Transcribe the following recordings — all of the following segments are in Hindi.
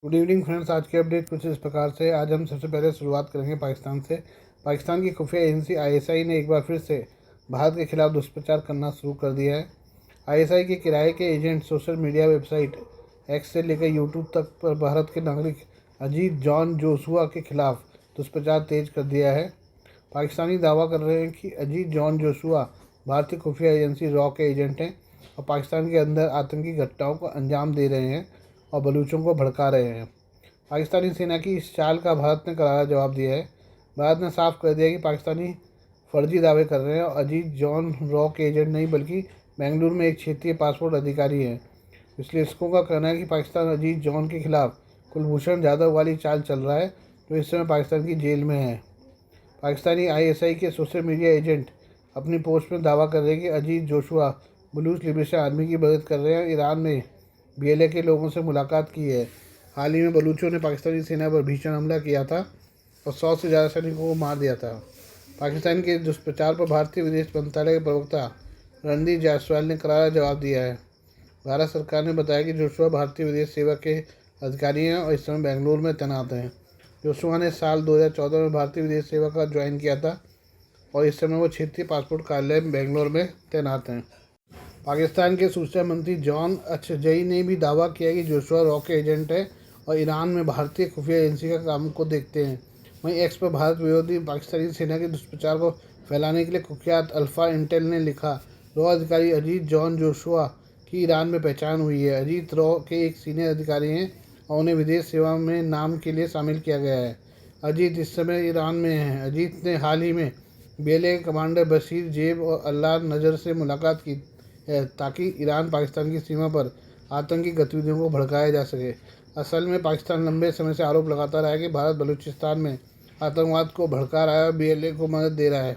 Good evening friends. आज के अपडेट कुछ इस प्रकार से। आज हम सबसे पहले शुरुआत करेंगे पाकिस्तान से। पाकिस्तान की खुफिया एजेंसी आईएसआई ने एक बार फिर से भारत के खिलाफ दुष्प्रचार करना शुरू कर दिया है। आईएसआई के किराए के agent social media website x से लेकर यूट्यूब तक पर भारत के नागरिक अजीत जॉन जोशुआ के खिलाफ दुष्प्रचार तेज कर दिया है। पाकिस्तानी दावा कर रहे हैं कि अजीत जॉन जोशुआ भारतीय खुफिया एजेंसी रॉ के एजेंट हैं और पाकिस्तान के अंदर आतंकी घटनाओं को अंजाम दे रहे हैं और बलूचों को भड़का रहे हैं। पाकिस्तानी सेना की इस चाल का भारत ने करारा जवाब दिया है। भारत ने साफ कर दिया कि पाकिस्तानी फर्जी दावे कर रहे हैं और अजीत जॉन रॉ के एजेंट नहीं बल्कि बेंगलुरु में एक क्षेत्रीय पासपोर्ट अधिकारी हैं। विश्लेषकों का कहना है कि पाकिस्तान अजीत जॉन के खिलाफ कुलभूषण जाधव वाली चाल चल रहा है, जो इस समय पाकिस्तान की जेल में है। पाकिस्तानी आईएसआई के सोशल मीडिया एजेंट अपनी पोस्ट में दावा कर रहे हैं कि Ajit Joshua Baloch liberation army की मदद कर रहे हैं। ईरान में बीएलए के लोगों से मुलाकात की है। हाल ही में बलूचों ने पाकिस्तानी सेना पर भीषण हमला किया था और 100 से ज़्यादा सैनिकों को मार दिया था। पाकिस्तान के दुष्प्रचार पर भारतीय विदेश मंत्रालय के प्रवक्ता रणदीप जायसवाल ने करारा जवाब दिया है। भारत सरकार ने बताया कि जोशुआ भारतीय विदेश सेवा के अधिकारी हैं और इस समय बेंगलुरु में तैनात हैं। जोशुआ ने साल 2014 में भारतीय विदेश सेवा का ज्वाइन किया था और इस समय वो क्षेत्रीय पासपोर्ट कार्यालय बेंगलुरु में तैनात हैं। पाकिस्तान के सूचना मंत्री जॉन अचजई ने भी दावा किया कि जोशुआ रॉ के एजेंट है और ईरान में भारतीय खुफिया एजेंसी का काम को देखते हैं। वहीं एक्स पर भारत विरोधी पाकिस्तानी सेना के दुष्प्रचार को फैलाने के लिए कुख्यात अल्फा इंटेल ने लिखा, रॉ अधिकारी अजीत जॉन जोशुआ की ईरान में पहचान हुई है। अजीत रॉ के एक सीनियर अधिकारी हैं और उन्हें विदेश सेवा में नाम के लिए शामिल किया गया है। अजीत इस समय ईरान में हैं। अजीत ने हाल ही में बीएलए कमांडर बशीर जेब और अल्लाह नजर से मुलाकात की है ताकि ईरान पाकिस्तान की सीमा पर आतंकी गतिविधियों को भड़काया जा सके। असल में पाकिस्तान लंबे समय से आरोप लगाता रहा है कि भारत बलूचिस्तान में आतंकवाद को भड़का रहा है और बीएलए को मदद दे रहा है।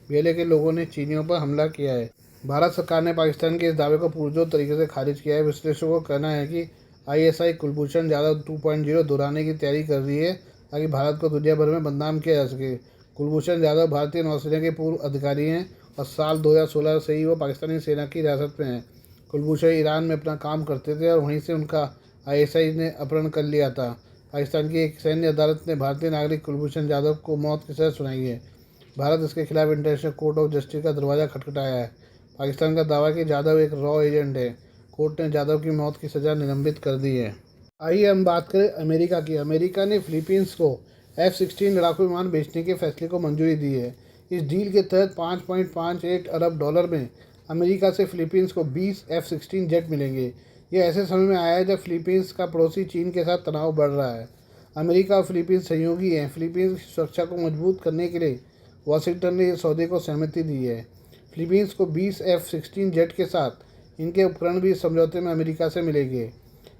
बीएलए के लोगों ने चीनियों पर हमला किया है। भारत सरकार ने पाकिस्तान के इस दावे को पुरजोर तरीके से खारिज किया है। विश्लेषकों का कहना है कि आईएसआई कुलभूषण जाधव 2.0 दोहराने की तैयारी कर रही है ताकि भारत को दुनिया भर में बदनाम किया जा सके। कुलभूषण जाधव भारतीय नौसेना के पूर्व अधिकारी हैं और साल 2016 से ही वो पाकिस्तानी सेना की हिरासत में हैं। कुलभूषण ईरान में अपना काम करते थे और वहीं से उनका आईएसआई ने अपहरण कर लिया था। पाकिस्तान की एक सैन्य अदालत ने भारतीय नागरिक कुलभूषण जाधव को मौत की सज़ा सुनाई है। भारत इसके खिलाफ इंटरनेशनल कोर्ट ऑफ जस्टिस का दरवाज़ा खटखटाया है। पाकिस्तान का दावा कि जाधव एक रॉ एजेंट है। कोर्ट ने जाधव की मौत की सज़ा निलंबित कर दी है। आइए हम बात करें अमेरिका की। अमेरिका ने फिलीपींस को F-16 लड़ाकू विमान बेचने के फैसले को मंजूरी दी है। इस डील के तहत 5.58 अरब डॉलर में अमेरिका से फिलीपींस को 20 F-16 जेट मिलेंगे। यह ऐसे समय में आया है जब फिलीपींस का पड़ोसी चीन के साथ तनाव बढ़ रहा है। अमेरिका और फिलीपींस सहयोगी हैं। फिलीपींस की सुरक्षा को मजबूत करने के लिए वाशिंगटन ने इस सौदे को सहमति दी है। फिलीपींस को 20 F-16 जेट के साथ इनके उपकरण भी इस समझौते में अमेरिका से मिलेंगे।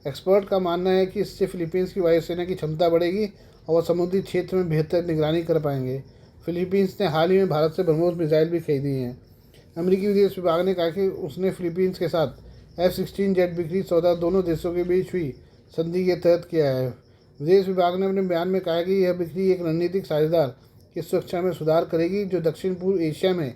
एक्सपर्ट का मानना है कि इससे फिलीपींस की वायुसेना की क्षमता बढ़ेगी और वह समुद्री क्षेत्र में बेहतर निगरानी कर पाएंगे। फिलीपींस ने हाल ही में भारत से ब्रह्मोस मिसाइल भी खरीदी हैं। अमेरिकी विदेश विभाग ने कहा कि उसने फिलीपींस के साथ F-16 जेट बिक्री सौदा दोनों देशों के बीच हुई संधि के तहत किया है। विदेश विभाग ने अपने बयान में कहा कि यह बिक्री एक रणनीतिक साझेदार की सुरक्षा में सुधार करेगी, जो दक्षिण पूर्व एशिया में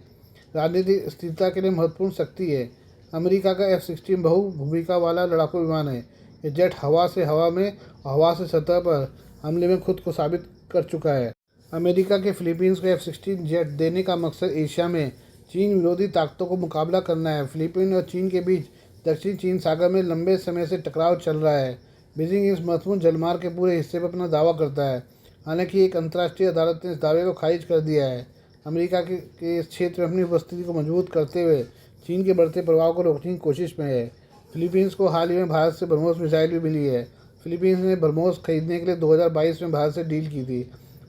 राजनीतिक स्थिरता के लिए महत्वपूर्ण शक्ति है। अमेरिका का F-16 बहु भूमिका वाला लड़ाकू विमान है। यह जेट हवा से हवा में और हवा से सतह पर हमले में खुद को साबित कर चुका है। अमेरिका के फिलीपींस को F-16 जेट देने का मकसद एशिया में चीन विरोधी ताकतों को मुकाबला करना है। फिलीपींस और चीन के बीच दक्षिण चीन सागर में लंबे समय से टकराव चल रहा है। बीजिंग इस महत्वपूर्ण जलमार्ग के पूरे हिस्से पर अपना दावा करता है। हालांकि एक अंतर्राष्ट्रीय अदालत ने इस दावे को खारिज कर दिया है। अमेरिका के इस क्षेत्र में अपनी उपस्थिति को मजबूत करते हुए चीन के बढ़ते प्रभाव को रोकने की कोशिश में है। फिलीपींस को हाल ही में भारत से ब्रह्मोस मिसाइल भी मिली है। फिलीपींस ने ब्रह्मोस खरीदने के लिए 2022 में भारत से डील की थी।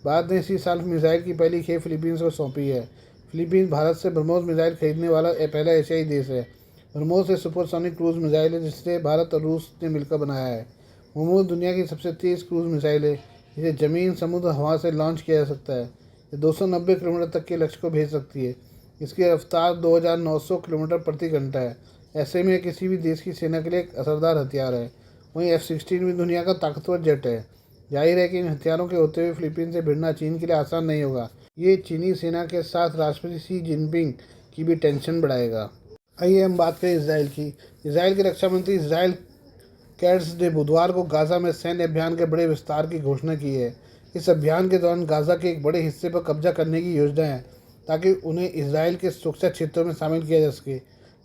भारत ने इसी साल मिसाइल की पहली खेप फिलीपींस को सौंपी है। फिलीपींस भारत से ब्रह्मोस मिसाइल खरीदने वाला पहला एशियाई देश है। ब्रह्मोस एक सुपरसोनिक क्रूज मिसाइल है जिसे भारत और रूस ने मिलकर बनाया है। ब्रह्मोस दुनिया की सबसे तेज़ क्रूज मिसाइल है। इसे ज़मीन, समुद्र, हवा से लॉन्च किया जा सकता है। ये 290 किलोमीटर तक के लक्ष्य को भेज सकती है। इसकी रफ्तार 2900 किलोमीटर प्रति घंटा है। ऐसे में किसी भी देश की सेना के लिए एक असरदार हथियार है। वहीं F-16 भी दुनिया का ताकतवर जेट है। जाहिर है कि इन हथियारों के होते हुए फिलीपींस से भिड़ना चीन के लिए आसान नहीं होगा। ये चीनी सेना के साथ राष्ट्रपति शी जिनपिंग की भी टेंशन बढ़ाएगा। आइए हम बात करें इसराइल की। इसराइल के रक्षा मंत्री इसराइल कैट्स ने बुधवार को गाज़ा में सैन्य अभियान के बड़े विस्तार की घोषणा की है। इस अभियान के दौरान गाज़ा के एक बड़े हिस्से पर कब्जा करने की योजना है ताकि उन्हें इसराइल के सुरक्षा क्षेत्रों में शामिल किया जा सके।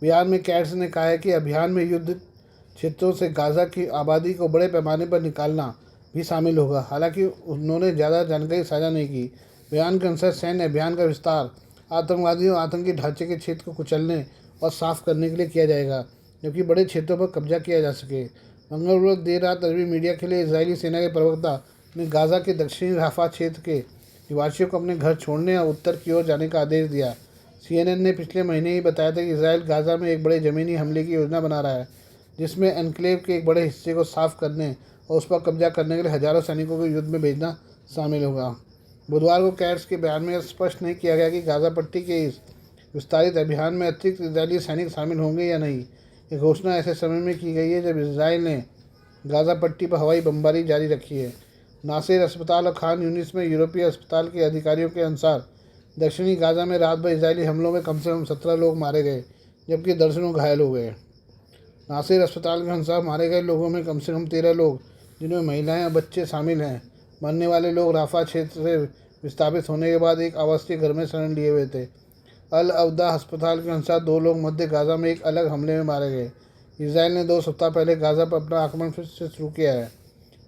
बयान में कैट्स ने कहा है कि अभियान में युद्ध क्षेत्रों से गाज़ा की आबादी को बड़े पैमाने पर निकालना भी शामिल होगा। हालांकि उन्होंने ज़्यादा जानकारी साझा नहीं की। बयान के अनुसार सैन्य अभियान का विस्तार आतंकवादियों आतंकी ढांचे के क्षेत्र को कुचलने और साफ करने के लिए किया जाएगा, जबकि बड़े क्षेत्रों पर कब्जा किया जा सके। मंगलवार देर रात अरबी मीडिया के लिए इजरायली सेना के प्रवक्ता ने गाज़ा के दक्षिणी राफा क्षेत्र के निवासियों को अपने घर छोड़ने और उत्तर की ओर जाने का आदेश दिया। CNN ने पिछले महीने ही बताया था कि इसराइल गाज़ा में एक बड़े ज़मीनी हमले की योजना बना रहा है, जिसमें एन्क्लेव के एक बड़े हिस्से को साफ करने और उस पर कब्जा करने के लिए हज़ारों सैनिकों को युद्ध में भेजना शामिल होगा। बुधवार को कैट्स के बयान में स्पष्ट नहीं किया गया कि गाज़ा पट्टी के इस विस्तारित अभियान में अतिरिक्त इजरायली सैनिक शामिल होंगे या नहीं। ये घोषणा ऐसे समय में की गई है जब इसराइल ने गाज़ा पट्टी पर हवाई बमबारी जारी रखी है। नासिर अस्पताल और खान यूनिस में यूरोपीय अस्पताल के अधिकारियों के अनुसार दक्षिणी गाज़ा में रात भर इजरायली हमलों में कम से कम 17 लोग मारे गए, जबकि दर्जनों घायल हो गए। नासिर अस्पताल के अनुसार मारे गए लोगों में कम से कम 13 लोग, जिनमें महिलाएं और बच्चे शामिल हैं। मरने वाले लोग राफा क्षेत्र से विस्थापित होने के बाद एक आवासीय घर में शरण लिए हुए थे। अल अवदा अस्पताल के अनुसार 2 लोग मध्य गाज़ा में एक अलग हमले में मारे गए। इसराइल ने 2 सप्ताह पहले गाज़ा पर अपना आक्रमण फिर से शुरू किया है,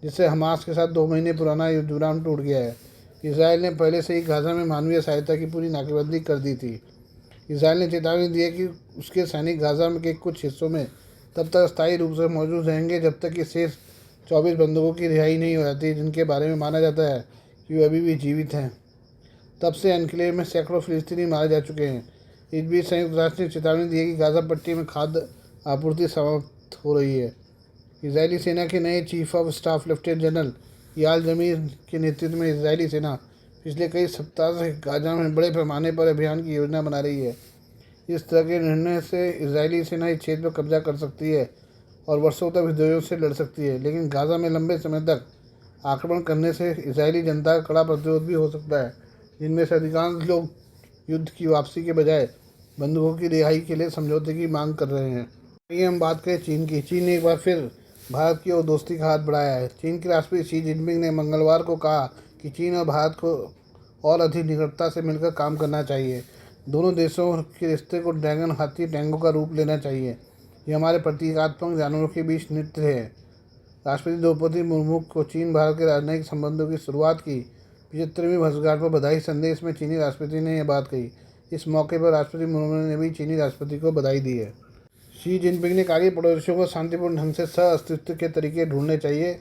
जिससे हमास के साथ 2 महीने पुराना युद्ध विराम टूट गया है। इसराइल ने पहले से ही गाज़ा में मानवीय सहायता की पूरी नाकेबंदी कर दी थी। इसराइल ने चेतावनी दी है कि उसके सैनिक गाज़ा के कुछ हिस्सों में तब तक अस्थायी रूप से मौजूद रहेंगे जब तक कि शेष 24 बंदूकों की रिहाई नहीं हो जाती, जिनके बारे में माना जाता है कि वे अभी भी जीवित हैं। तब से एन्क्लेव में सैकड़ों फिलिस्तीनी मारे जा चुके हैं। इस बीच संयुक्त राष्ट्र ने चेतावनी दी है कि गाज़ा पट्टी में खाद्य आपूर्ति समाप्त हो रही है। इजरायली सेना के नए chief of staff lieutenant general याल जमीर के नेतृत्व में इजरायली सेना पिछले कई सप्ताह से गाज़ा में बड़े पैमाने पर अभियान की योजना बना रही है। इस तरह के निर्णय से इजरायली सेना इस क्षेत्र पर कब्जा कर सकती है और वर्षों तक विद्रोहियों से लड़ सकती है, लेकिन गाज़ा में लंबे समय तक आक्रमण करने से इजरायली जनता का कड़ा प्रतिरोध भी हो सकता है, जिनमें से अधिकांश लोग युद्ध की वापसी के बजाय बंदूकों की रिहाई के लिए समझौते की मांग कर रहे हैं। आइए हम बात करें चीन की। चीन ने एक बार फिर भारत की ओर दोस्ती का हाथ बढ़ाया है। चीन के राष्ट्रपति शी जिनपिंग ने मंगलवार को कहा कि चीन और भारत को और अधिक निकटता से मिलकर काम करना चाहिए। दोनों देशों के रिश्ते को ड्रैगन हाथी टैंगो का रूप लेना चाहिए। ये हमारे प्रतीकात्मक जानवरों के बीच नृत्य है। राष्ट्रपति द्रौपदी मुर्मू को चीन भारत के राजनयिक संबंधों की शुरुआत की 75वीं वर्षगांठ पर बधाई संदेश में चीनी राष्ट्रपति ने यह बात कही। इस मौके पर राष्ट्रपति मुर्मू ने भी चीनी राष्ट्रपति को बधाई दी है। शी जिनपिंग ने कहा कि पड़ोसियों को शांतिपूर्ण ढंग से सह अस्तित्व के तरीके ढूंढने चाहिए।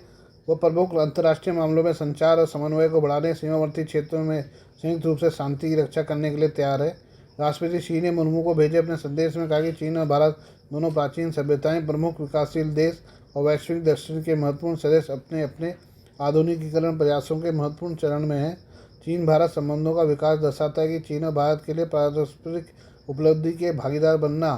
वह प्रमुख अंतर्राष्ट्रीय मामलों में संचार और समन्वय को बढ़ाने, सीमावर्ती क्षेत्रों में संयुक्त रूप से शांति की रक्षा करने के लिए तैयार है। राष्ट्रपति शी ने मुर्मू को भेजे अपने संदेश में कहा कि चीन और भारत दोनों प्राचीन सभ्यताएं, प्रमुख विकासशील देश और वैश्विक दक्षिण के महत्वपूर्ण सदस्य अपने अपने आधुनिकीकरण प्रयासों के महत्वपूर्ण चरण में हैं। चीन भारत संबंधों का विकास दर्शाता है कि चीन और भारत के लिए पारस्परिक उपलब्धि के भागीदार बनना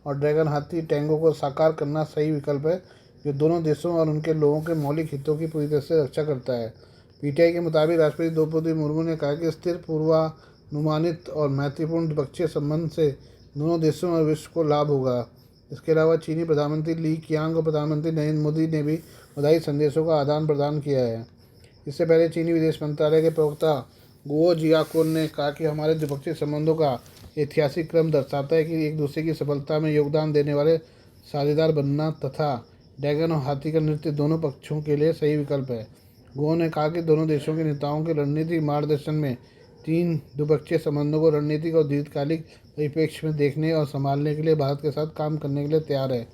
और ड्रैगन हाथी टैंगो को साकार करना सही विकल्प है, जो दोनों देशों और उनके लोगों के मौलिक हितों की पूरी तरह से रक्षा करता है। पीटीआई के मुताबिक राष्ट्रपति द्रौपदी मुर्मू ने कहा कि स्थिर, पूर्वानुमानित और मैत्रीपूर्ण द्विपक्षीय संबंध से दोनों देशों और विश्व को लाभ होगा। इसके अलावा चीनी प्रधानमंत्री ली कियांग और प्रधानमंत्री नरेंद्र मोदी ने भी बधाई संदेशों का आदान प्रदान किया है। इससे पहले चीनी विदेश मंत्रालय के प्रवक्ता गुओ जियाकोन ने कहा कि हमारे द्विपक्षीय संबंधों का ऐतिहासिक क्रम दर्शाता है कि एक दूसरे की सफलता में योगदान देने वाले साझेदार बनना तथा ड्रैगन और हाथी का नृत्य दोनों पक्षों के लिए सही विकल्प है। गुओ ने कहा कि दोनों देशों के नेताओं के रणनीतिक मार्गदर्शन में चीन द्विपक्षीय संबंधों को रणनीतिक और दीर्घकालिक परिप्रेक्ष्य में देखने और संभालने के लिए भारत के साथ काम करने के लिए तैयार है।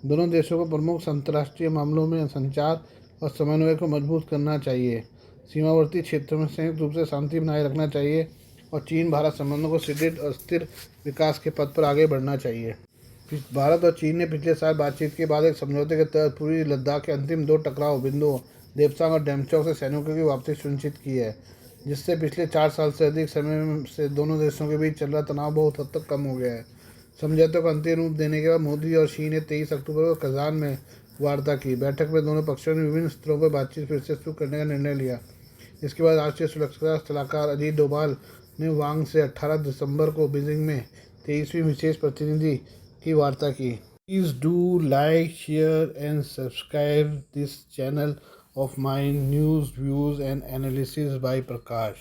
दोनों देशों को प्रमुख अंतर्राष्ट्रीय मामलों में संचार और समन्वय को मजबूत करना चाहिए, सीमावर्ती क्षेत्रों में संयुक्त रूप से शांति बनाए रखना चाहिए और चीन भारत संबंधों को सुदृढ़ और स्थिर विकास के पथ पर आगे बढ़ना चाहिए। भारत और चीन ने पिछले साल बातचीत के बाद एक समझौते के तहत पूर्वी लद्दाख के अंतिम 2 टकराव बिंदुओं देपसांग और डेमचौक से सैनिकों की वापसी सुनिश्चित की है, जिससे पिछले 4 साल से अधिक समय से दोनों देशों के बीच चल रहा तनाव बहुत हद तक कम हो गया है। समझौते को अंतिम रूप देने के बाद मोदी और शी ने 23 अक्टूबर को कजान में वार्ता की। बैठक में दोनों पक्षों ने विभिन्न स्तरों पर बातचीत फिर से शुरू करने का निर्णय लिया। इसके बाद राष्ट्रीय सुरक्षा सलाहकार अजीत डोभाल ने वांग से 18 दिसंबर को बीजिंग में 23वीं विशेष प्रतिनिधि की वार्ता की। Please do like, share, and subscribe this channel of mine, news, views, and analysis by Prakash.